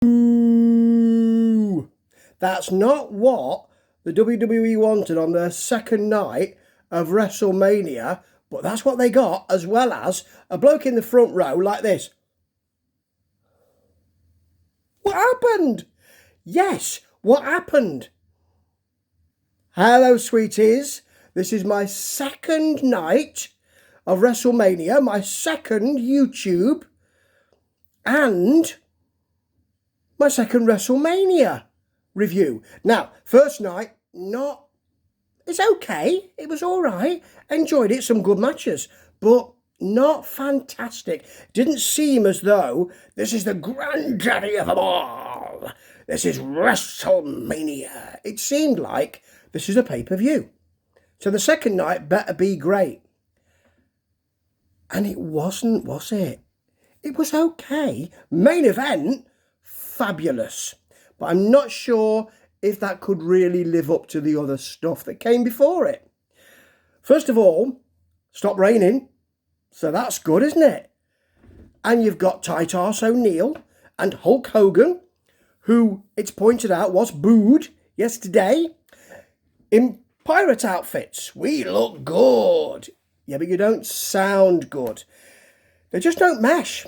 Ooh, that's not what the WWE wanted on their second night of WrestleMania, but that's what they got, as well as a bloke in the front row like this. What happened? Yes, what happened? Hello, sweeties. This is my second night of WrestleMania, my second YouTube, and my second WrestleMania review. Now, first night, it's okay. It was all right. Enjoyed it, some good matches, but not fantastic. Didn't seem as though this is the granddaddy of them all. This is WrestleMania. It seemed like this is a pay-per-view. So the second night better be great. And it wasn't, was it? It was okay. Main event, fabulous. But I'm not sure if that could really live up to the other stuff that came before it. First of all, stopped raining. So that's good, isn't it? And you've got Titus O'Neil and Hulk Hogan, who, it's pointed out, was booed yesterday in pirate outfits. We look good. Yeah, but you don't sound good. They just don't mesh.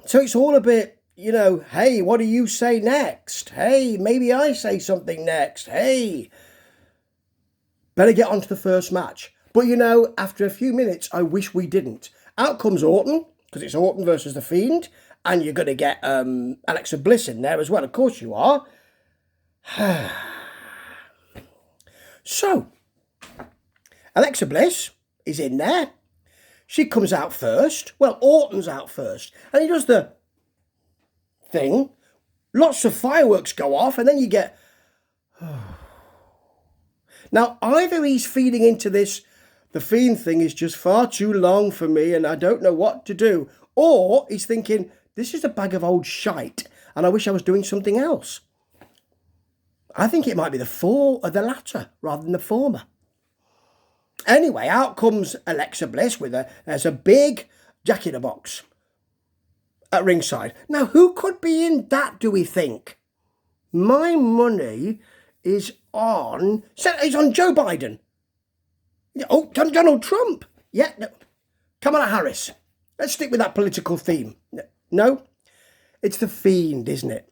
So it's all a bit, hey, what do you say next? Hey, maybe I say something next. Hey, better get on to the first match. But after a few minutes, I wish we didn't. Out comes Orton, because it's Orton versus The Fiend, and you're going to get Alexa Bliss in there as well. Of course you are. So, Alexa Bliss is in there. She comes out first. Well, Orton's out first. And he does the thing. Lots of fireworks go off, and then you get... Now, either he's feeding into this, the Fiend thing is just far too long for me and I don't know what to do. Or he's thinking, this is a bag of old shite and I wish I was doing something else. I think it might be the latter rather than the former. Anyway, out comes Alexa Bliss with there's a big Jack-in-a-Box at ringside. Now, who could be in that, do we think? My money is on Joe Biden. Oh, Donald Trump. Yeah, no. Kamala Harris. Let's stick with that political theme. No, it's the Fiend, isn't it?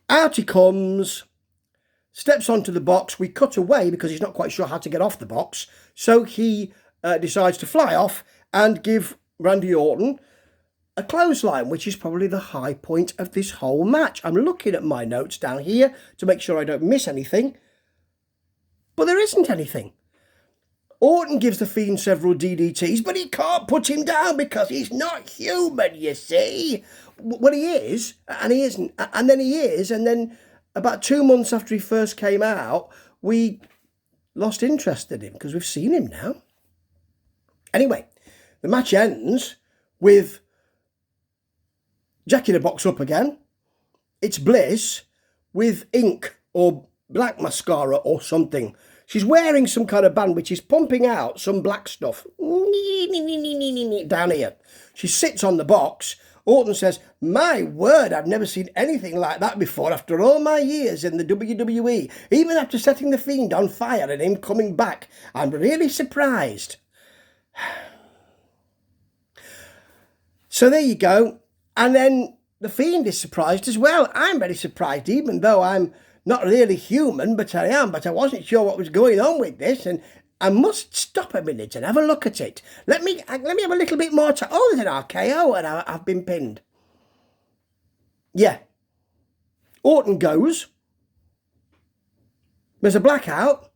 Out he comes, steps onto the box. We cut away because he's not quite sure how to get off the box. So he decides to fly off and give Randy Orton a clothesline, which is probably the high point of this whole match. I'm looking at my notes down here to make sure I don't miss anything. But there isn't anything. Orton gives the Fiend several DDTs, but he can't put him down because he's not human, you see. Well, he is, and he isn't, and then he is, and then about 2 months after he first came out, we lost interest in him because we've seen him now. Anyway, the match ends with Jack-in-a-Box up again. It's Bliss with ink or black mascara or something. She's wearing some kind of band which is pumping out some black stuff down here. She sits on the box. Orton says, my word, I've never seen anything like that before after all my years in the WWE. Even after setting the Fiend on fire and him coming back, I'm really surprised. So there you go. And then the Fiend is surprised as well. I'm very surprised, even though I'm not really human, but I am. But I wasn't sure what was going on with this, and I must stop a minute and have a look at it. Let me have a little bit more time. Oh, there's an RKO, and I've been pinned. Yeah. Orton goes. There's a blackout.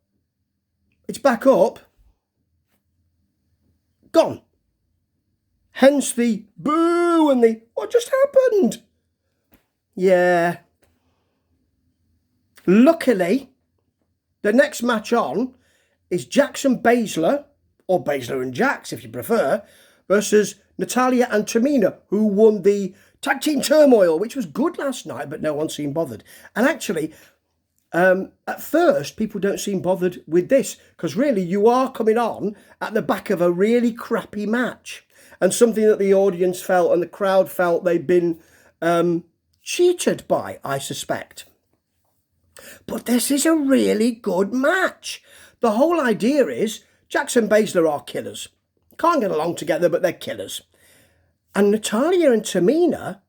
It's back up. Gone. Hence the boo and the, what just happened? Yeah. Luckily, the next match on is Jackson Baszler, or Baszler and Jax if you prefer, versus Natalya and Tamina, who won the Tag Team Turmoil, which was good last night, but no one seemed bothered. And actually, at first, people don't seem bothered with this, because really you are coming on at the back of a really crappy match, and something that the audience felt and the crowd felt they'd been cheated by, I suspect. But this is a really good match. The whole idea is Jax and Baszler are killers. Can't get along together, but they're killers. And Natalya and Tamina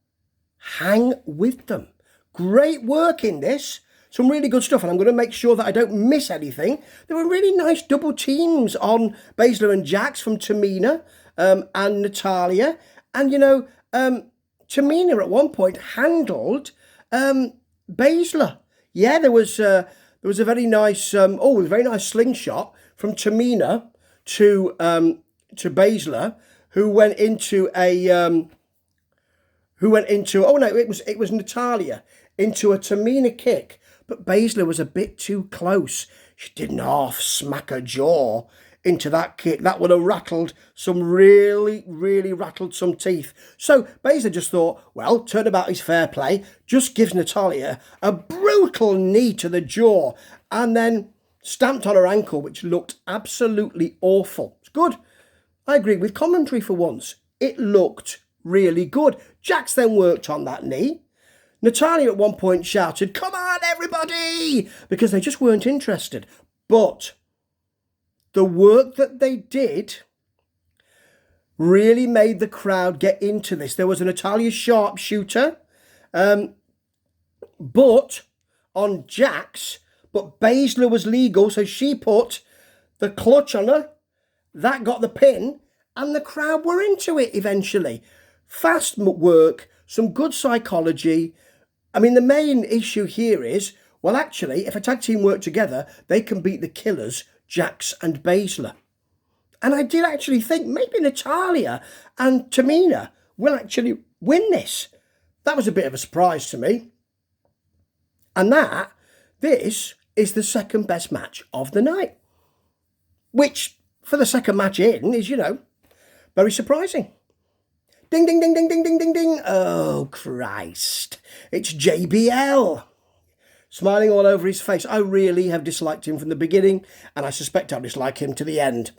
hang with them. Great work in this. Some really good stuff, and I'm going to make sure that I don't miss anything. There were really nice double teams on Baszler and Jax from Tamina and Natalya. And, Tamina at one point handled Baszler. Yeah, there was a very nice a very nice slingshot from Tamina to Baszler, who went into it was Natalya into a Tamina kick, but Baszler was a bit too close. She didn't half smack her jaw into that kick. That would have rattled some really rattled some teeth. So Baszler just thought, well, turnabout is fair play, just gives Natalya a brutal knee to the jaw and then stamped on her ankle, which looked absolutely awful. It's good. I agree with commentary for once. It looked really good. Jax then worked on that knee. Natalya at one point shouted, "Come on, everybody!" because they just weren't interested. But the work that they did really made the crowd get into this. There was a Natalya sharpshooter, but on Jax, but Baszler was legal, so she put the clutch on her. That got the pin, and the crowd were into it eventually. Fast work, some good psychology. I mean, the main issue here is, well, actually, if a tag team work together, they can beat the killers, Jax and Baszler. And I did actually think maybe Natalya and Tamina will actually win this. That was a bit of a surprise to me. And this is the second best match of the night. Which, for the second match in, is, very surprising. Ding, ding, ding, ding, ding, ding, ding, ding. Oh, Christ. It's JBL. Smiling all over his face. I really have disliked him from the beginning, and I suspect I'll dislike him to the end.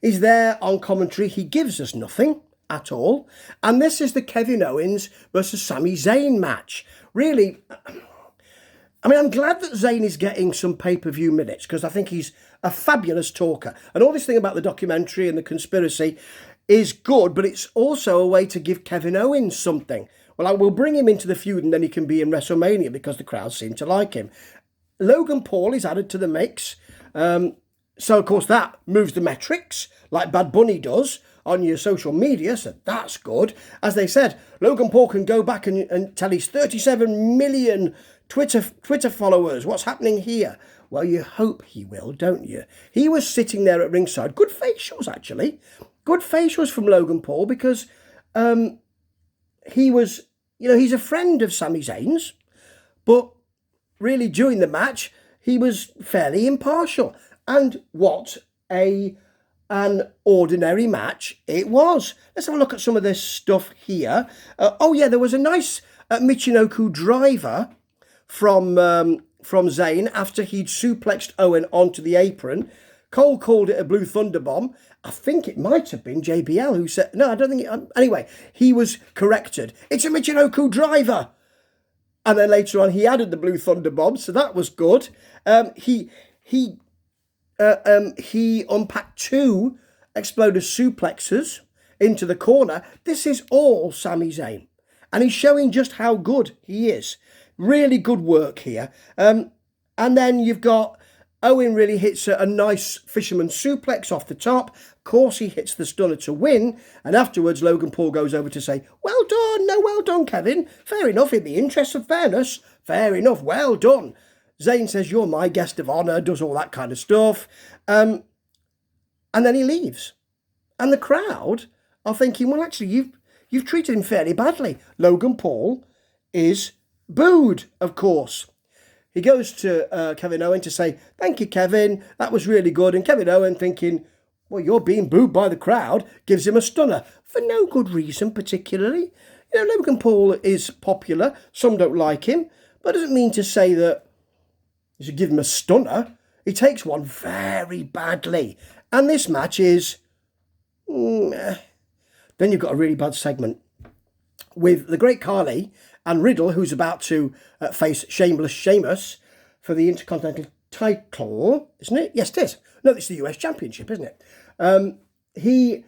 He's there on commentary. He gives us nothing at all. And this is the Kevin Owens versus Sami Zayn match. Really, I mean, I'm glad that Zayn is getting some pay-per-view minutes because I think he's a fabulous talker. And all this thing about the documentary and the conspiracy is good, but it's also a way to give Kevin Owens something. Well, I will bring him into the feud and then he can be in WrestleMania because the crowd seem to like him. Logan Paul is added to the mix. So, of course, that moves the metrics like Bad Bunny does on your social media, so that's good. As they said, Logan Paul can go back and tell his 37 million Twitter followers what's happening here. Well, you hope he will, don't you? He was sitting there at ringside. Good facials, actually. Good facials from Logan Paul because he was, he's a friend of Sami Zayn's, but really during the match, he was fairly impartial. And what an ordinary match it was. Let's have a look at some of this stuff here. There was a nice Michinoku driver from Zayn after he'd suplexed Owen onto the apron. Cole called it a Blue Thunder Bomb. I think it might have been JBL who said... No, I don't think... Anyway, he was corrected. It's a Michinoku driver. And then later on, he added the Blue Thunder Bomb, so that was good. He unpacked 2 exploded suplexes into the corner. This is all Sami Zayn. And he's showing just how good he is. Really good work here. And then you've got Owen really hits a nice fisherman suplex off the top. Of course, he hits the stunner to win. And afterwards, Logan Paul goes over to say, well done. No, well done, Kevin. Fair enough, in the interest of fairness. Fair enough, well done. Zayn says, you're my guest of honour, does all that kind of stuff. And then he leaves. And the crowd are thinking, well, actually, you've treated him fairly badly. Logan Paul is booed, of course. He goes to Kevin Owen to say, thank you, Kevin. That was really good. And Kevin Owen thinking, well, you're being booed by the crowd, gives him a stunner for no good reason particularly. Logan Paul is popular. Some don't like him. But it doesn't mean to say that you should give him a stunner. He takes one very badly. And this match is... Then you've got a really bad segment with the Great Khali and Riddle, who's about to face Shameless Sheamus for the Intercontinental title, isn't it? Yes, it is. No, it's the US Championship, isn't it?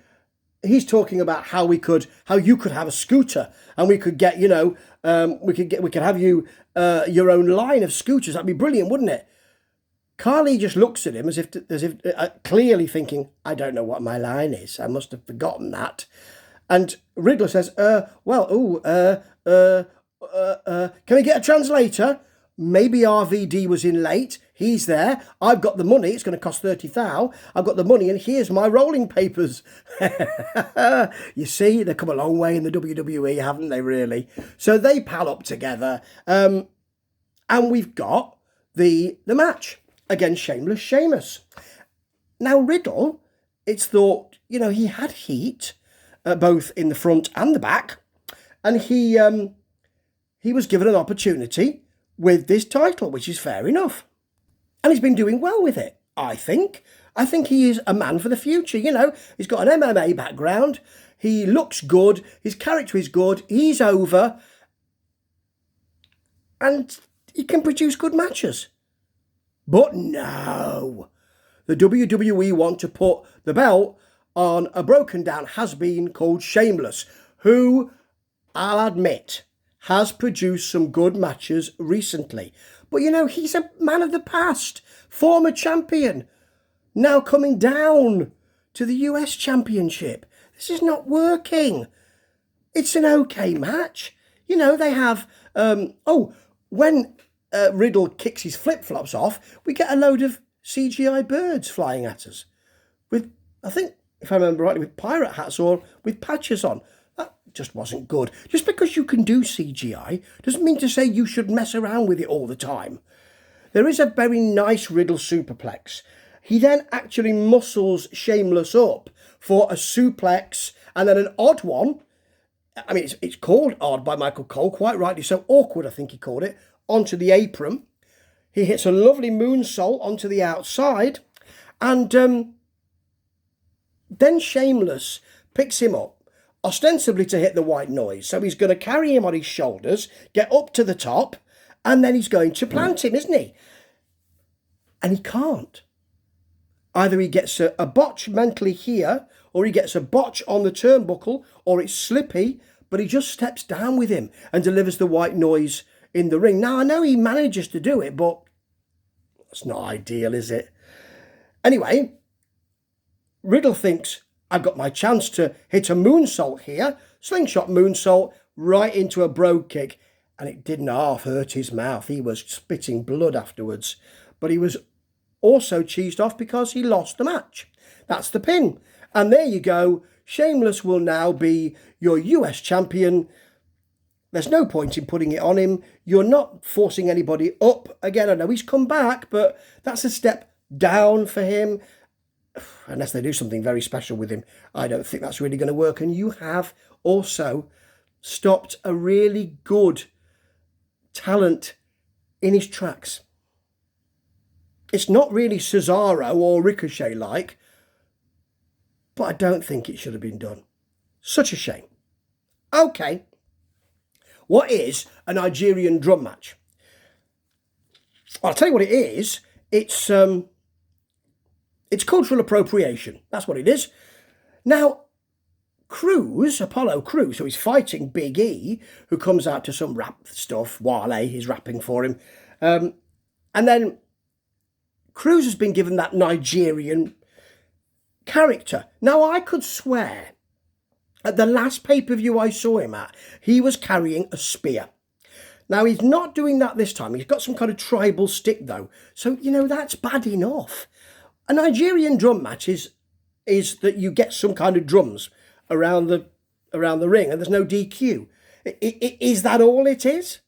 He's talking about how you could have a scooter, and we could get, we could have you your own line of scooters. That'd be brilliant, wouldn't it? Carly just looks at him as if clearly thinking, I don't know what my line is. I must have forgotten that. And Riddler says, can we get a translator? Maybe RVD was in late. He's there. I've got the money. It's going to cost 30,000. I've got the money, and here's my rolling papers. You see, they've come a long way in the WWE, haven't they, really? So they pal up together. And we've got the match against Shameless Sheamus. Now, Riddle, it's thought, he had heat, both in the front and the back. And he was given an opportunity with this title, which is fair enough. And he's been doing well with it, I think. I think he is a man for the future, He's got an MMA background. He looks good. His character is good. He's over. And he can produce good matches. But no. The WWE want to put the belt on a broken down has-been called Shameless, who, I'll admit, has produced some good matches recently. But, he's a man of the past, former champion, now coming down to the US Championship. This is not working. It's an okay match. They have, when Riddle kicks his flip-flops off, we get a load of CGI birds flying at us with, I think, if I remember rightly, with pirate hats or with patches on. That just wasn't good. Just because you can do CGI doesn't mean to say you should mess around with it all the time. There is a very nice Riddle superplex. He then actually muscles Shameless up for a suplex and then an odd one. I mean, it's called odd by Michael Cole, quite rightly so. Awkward, I think he called it, onto the apron. He hits a lovely moonsault onto the outside. And then Shameless picks him up, ostensibly to hit the white noise. So he's going to carry him on his shoulders, get up to the top, and then he's going to plant him, isn't he? And he can't. Either he gets a botch mentally here, or he gets a botch on the turnbuckle, or it's slippy, but he just steps down with him and delivers the white noise in the ring. Now, I know he manages to do it, but that's not ideal, is it? Anyway, Riddle thinks, I've got my chance to hit a moonsault here. Slingshot moonsault right into a brogue kick. And it didn't half hurt his mouth. He was spitting blood afterwards. But he was also cheesed off because he lost the match. That's the pin. And there you go. Shameless will now be your US champion. There's no point in putting it on him. You're not forcing anybody up. Again, I know he's come back, but that's a step down for him. Unless they do something very special with him, I don't think that's really going to work. And you have also stopped a really good talent in his tracks. It's not really Cesaro or Ricochet like, but I don't think it should have been done. Such a shame. Okay. What is a Nigerian drum match? Well, I'll tell you what it is. It's cultural appropriation. That's what it is. Now, Apollo Crews, who is fighting Big E, who comes out to some rap stuff. Wale is rapping for him. And then Crews has been given that Nigerian character. Now, I could swear at the last pay-per-view I saw him at, he was carrying a spear. Now, he's not doing that this time. He's got some kind of tribal stick, though. So, that's bad enough. A Nigerian drum match is that you get some kind of drums around the ring and there's no DQ. Is that all it is?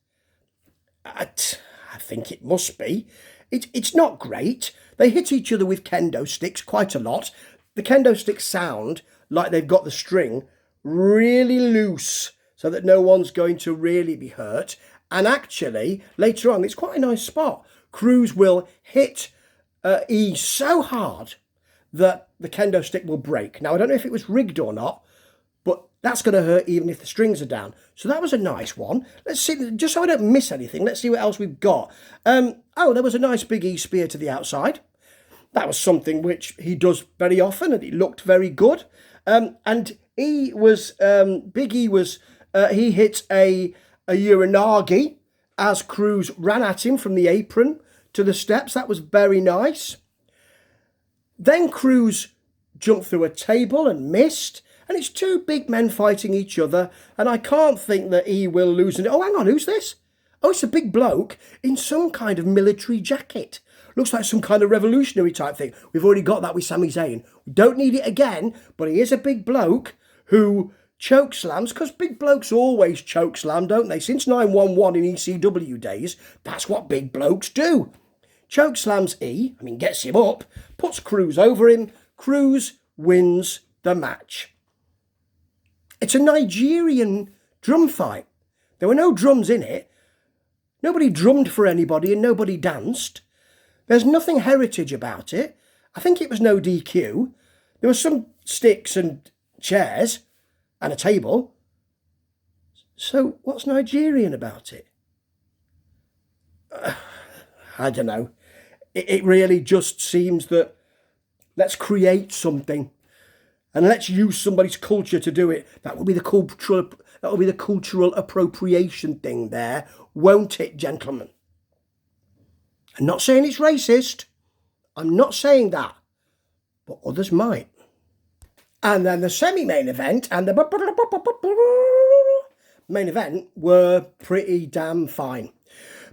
I think it must be. It's not great. They hit each other with kendo sticks quite a lot. The kendo sticks sound like they've got the string really loose so that no one's going to really be hurt. And actually, later on, it's quite a nice spot. Crews will hit E so hard that the kendo stick will break. Now, I don't know if it was rigged or not, but That's going to hurt even if the strings are down. So that was a nice one. Let's see, just so I don't miss anything, let's see what else we've got. Oh, there was a nice Big E spear to the outside. That was something which he does very often, and it looked very good. And he was, Big E was, he hit a Uranagi as Cruz ran at him from the apron to the steps. That was very nice. Then Cruz jumped through a table and missed. And it's two big men fighting each other. And I can't think that he will lose. Oh, hang on, who's this? Oh, it's a big bloke in some kind of military jacket. Looks like some kind of revolutionary type thing. We've already got that with Sami Zayn. We don't need it again, but he is a big bloke who choke slams, because big blokes always choke slam, don't they? Since 911 in ECW days, that's what big blokes do. Choke slams gets him up, puts Cruz over him. Cruz wins the match. It's a Nigerian drum fight. There were no drums in it. Nobody drummed for anybody and nobody danced. There's nothing heritage about it. I think it was no DQ. There were some sticks and chairs and a table. So what's Nigerian about it? I don't know. It really just seems that let's create something and let's use somebody's culture to do it. That will be the cultural appropriation thing there, won't it, gentlemen? I'm not saying it's racist. I'm not saying that. But others might. And then the semi-main event and the main event were pretty damn fine.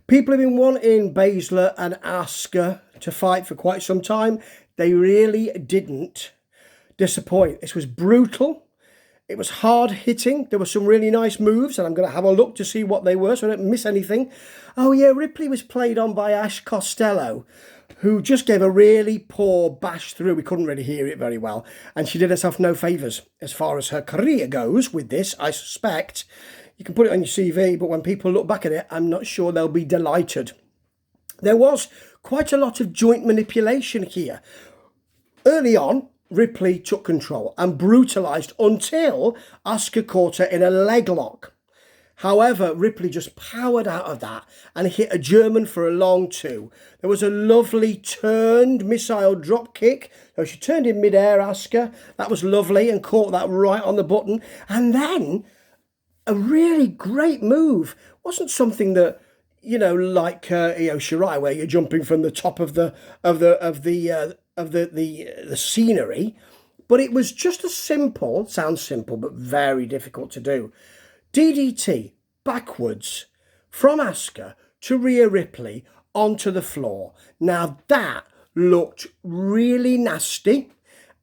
People have been wanting Baszler and Asuka to fight for quite some time. They really didn't disappoint. This was brutal. It was hard hitting. There were some really nice moves, and I'm going to have a look to see what they were so I don't miss anything. Oh yeah, Ripley was played on by Ash Costello, who just gave a really poor bash through. We couldn't really hear it very well. And she did herself no favours as far as her career goes with this, I suspect. You can put it on your CV, but when people look back at it, I'm not sure they'll be delighted. There was quite a lot of joint manipulation here. Early on, Ripley took control and brutalised until Asuka caught her in a leg lock. However, Ripley just powered out of that and hit a German for a long two. There was a lovely turned missile drop kick. So she turned in midair, Asuka. That was lovely and caught that right on the button. And then a really great move. Wasn't something that, like Io Shirai, where you're jumping from the top of the scenery, but it was just a simple, sounds simple, but very difficult to do. DDT backwards from Asuka to Rhea Ripley onto the floor. Now that looked really nasty,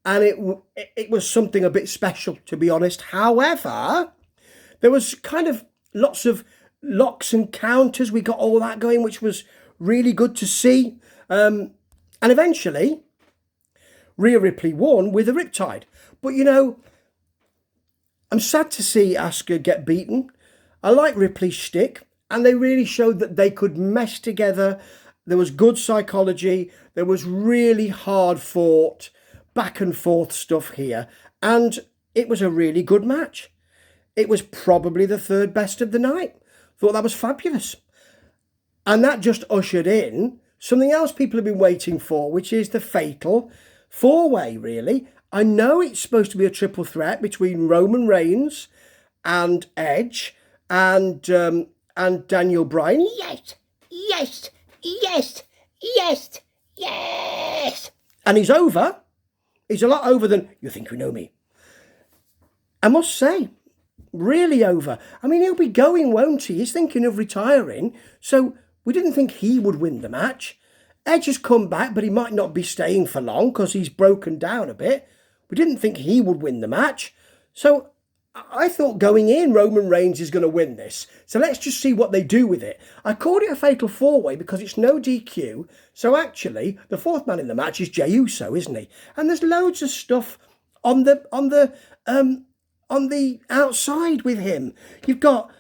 and it was something a bit special, to be honest. However, there was kind of lots of locks and counters. We got all that going, which was really good to see. And eventually, Rhea Ripley won with a riptide. But, I'm sad to see Asuka get beaten. I like Ripley's shtick, and they really showed that they could mesh together. There was good psychology. There was really hard fought, back and forth stuff here. And it was a really good match. It was probably the third best of the night. Thought that was fabulous. And that just ushered in something else people have been waiting for, which is the fatal four-way, really. I know it's supposed to be a triple threat between Roman Reigns and Edge and Daniel Bryan. Yes, yes, yes, yes, yes. And he's over. He's a lot over than You Think You Know Me. I must say, really over. He'll be going, won't he? He's thinking of retiring. So we didn't think he would win the match. Edge has come back, but he might not be staying for long because he's broken down a bit. We didn't think he would win the match. So I thought going in, Roman Reigns is going to win this. So let's just see what they do with it. I called it a fatal four-way because it's no DQ. So actually, the fourth man in the match is Jey Uso, isn't he? And there's loads of stuff on the outside with him. You've got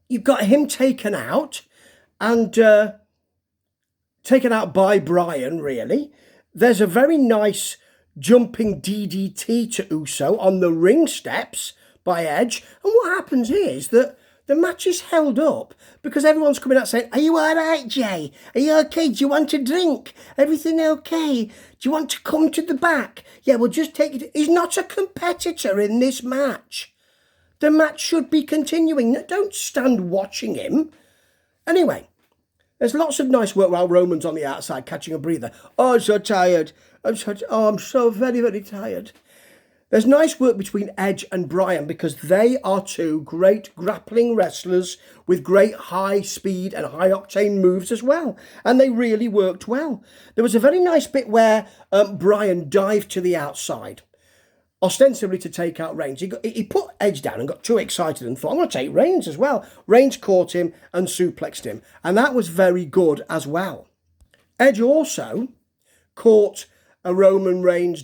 him taken out and taken out by Bryan, really. There's a very nice jumping DDT to Uso on the ring steps by Edge. And what happens is that the match is held up because everyone's coming out saying, "Are you all right, Jay? Are you okay? Do you want a drink? Everything okay? Do you want to come to the back? Yeah, we'll just take it." He's not a competitor in this match. The match should be continuing. Don't stand watching him. Anyway, there's lots of nice work while Roman's on the outside catching a breather. "Oh, I'm so tired. I'm so very, very tired." There's nice work between Edge and Bryan because they are two great grappling wrestlers with great high speed and high octane moves as well. And they really worked well. There was a very nice bit where Bryan dived to the outside, ostensibly to take out Reigns. He put Edge down and got too excited and thought, "I'm going to take Reigns as well." Reigns caught him and suplexed him. And that was very good as well. Edge also caught a Roman Reigns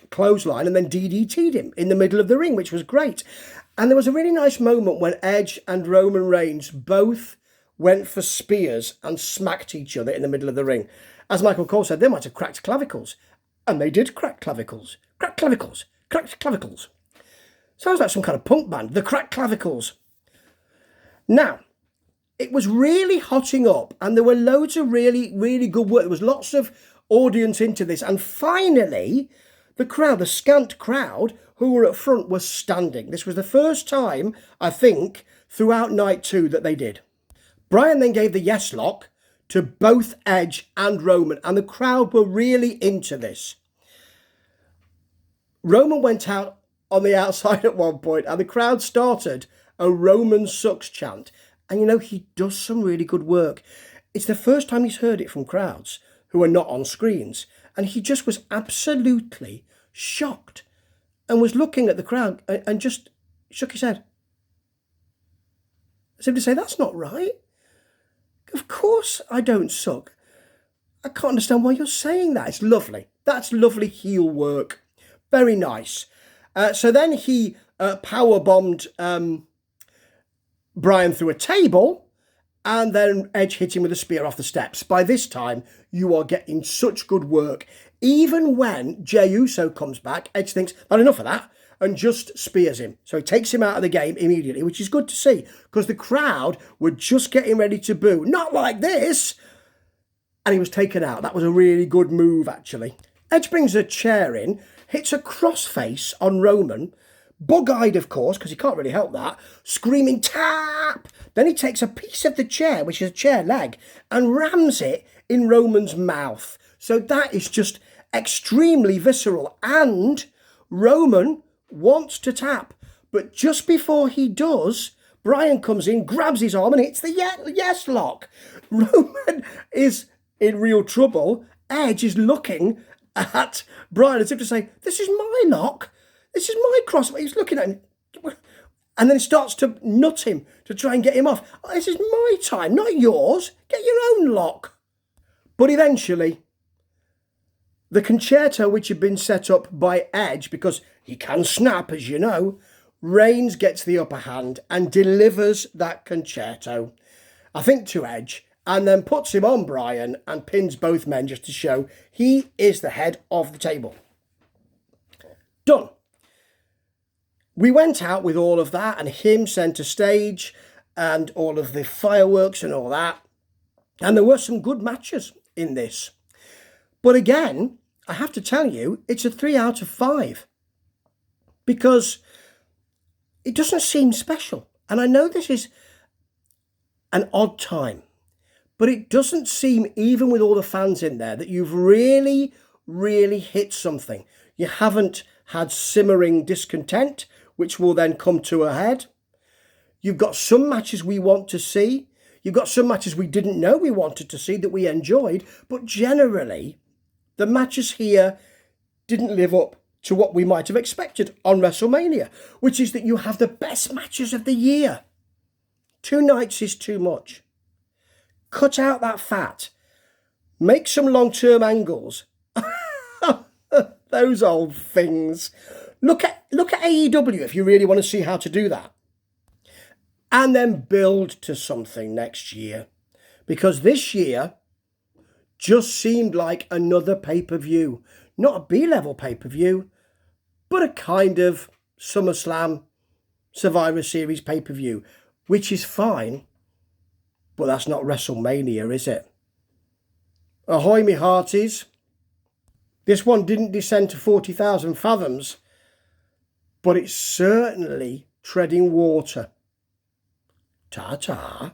clothesline and then DDT'd him in the middle of the ring, which was great. And there was a really nice moment when Edge and Roman Reigns both went for spears and smacked each other in the middle of the ring. As Michael Cole said, they might have cracked clavicles. And they did crack clavicles. Cracked clavicles. Cracked clavicles. Sounds like some kind of punk band. The Cracked Clavicles. Now, it was really hotting up and there were loads of really, really good work. There was lots of audience into this, and finally the scant crowd who were up front were standing. This was the first time, I think, throughout night 2 that they did. Bryan then gave the yes lock to both Edge and Roman, and the crowd were really into this. Roman went out on the outside at one point and the crowd started a "Roman sucks" chant, and he does some really good work. It's the first time he's heard it from crowds who are not on screens. And he just was absolutely shocked and was looking at the crowd and just shook his head. As if to say, "That's not right. Of course I don't suck. I can't understand why you're saying that." It's lovely. That's lovely heel work. Very nice. So then he powerbombed Bryan through a table. And then Edge hit him with a spear off the steps. By this time, you are getting such good work. Even when Jey Uso comes back, Edge thinks, "Not enough of that," and just spears him. So he takes him out of the game immediately, which is good to see, because the crowd were just getting ready to boo. "Not like this!" And he was taken out. That was a really good move, actually. Edge brings a chair in, hits a crossface on Roman, bug-eyed, of course, because he can't really help that, screaming, "Tap!" Then he takes a piece of the chair, which is a chair leg, and rams it in Roman's mouth. So that is just extremely visceral. And Roman wants to tap. But just before he does, Bryan comes in, grabs his arm and hits the yes lock. Roman is in real trouble. Edge is looking at Bryan as if to say, "This is my lock. This is my cross." He's looking at him. And then he starts to nut him to try and get him off. "This is my time, not yours. Get your own lock." But eventually, the concerto which had been set up by Edge, because he can snap, as you know, Reigns gets the upper hand and delivers that concerto, I think to Edge, and then puts him on Bryan and pins both men just to show he is the head of the table. Done. We went out with all of that and him centre stage and all of the fireworks and all that. And there were some good matches in this. But again, I have to tell you, it's a 3 out of 5. Because it doesn't seem special. And I know this is an odd time. But it doesn't seem, even with all the fans in there, that you've really, really hit something. You haven't had simmering discontent, which will then come to a head. You've got some matches we want to see. You've got some matches we didn't know we wanted to see that we enjoyed. But generally, the matches here didn't live up to what we might have expected on WrestleMania, which is that you have the best matches of the year. 2 nights is too much. Cut out that fat. Make some long-term angles. Those old things. Look at AEW if you really want to see how to do that. And then build to something next year. Because this year just seemed like another pay-per-view. not a B-level pay-per-view, but a kind of SummerSlam Survivor Series pay-per-view, which is fine, but that's not WrestleMania, is it? Ahoy, me hearties. This one didn't descend to 40,000 fathoms, but it's certainly treading water. Ta-ta.